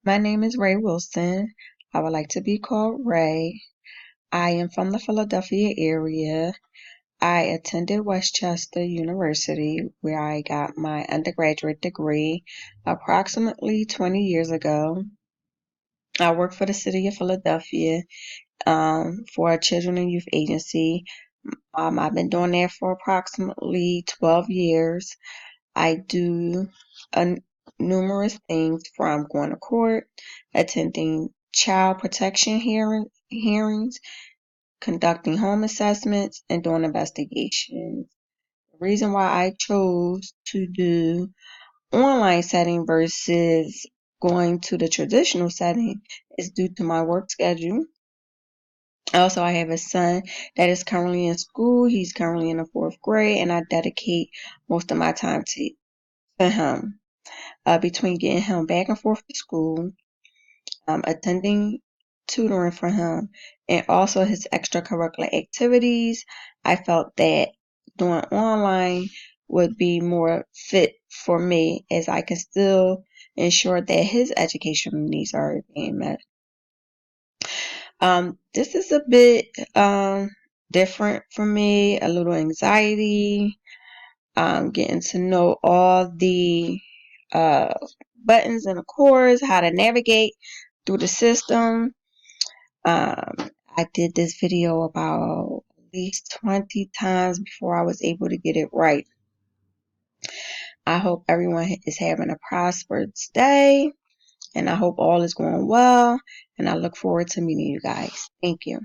My name is Ray Wilson. I would like to be called Ray. I am from the Philadelphia area. I attended Westchester University, where I got my undergraduate degree approximately 20 years ago. I work for the city of Philadelphia for a children and youth agency. I've been doing that for approximately 12 years. I do uh, numerous things from going to court, attending child protection hearings, conducting home assessments, and doing investigations. The reason why I chose to do online setting versus going to the traditional setting is due to my work schedule. Also, I have a son that is currently in school. He's currently in the fourth grade, and I dedicate most of my time to him. Between getting him back and forth to school, attending tutoring for him, and also his extracurricular activities, I felt that doing online would be more fit for me as I can still ensure that his educational needs are being met. This is a bit different for me, a little anxiety, getting to know all the uh, buttons and the chords, how to navigate through the system. Um, I did this video about at least 20 times before I was able to get it right. I hope everyone is having a prosperous day, and I hope all is going well, and I look forward to meeting you guys. Thank you.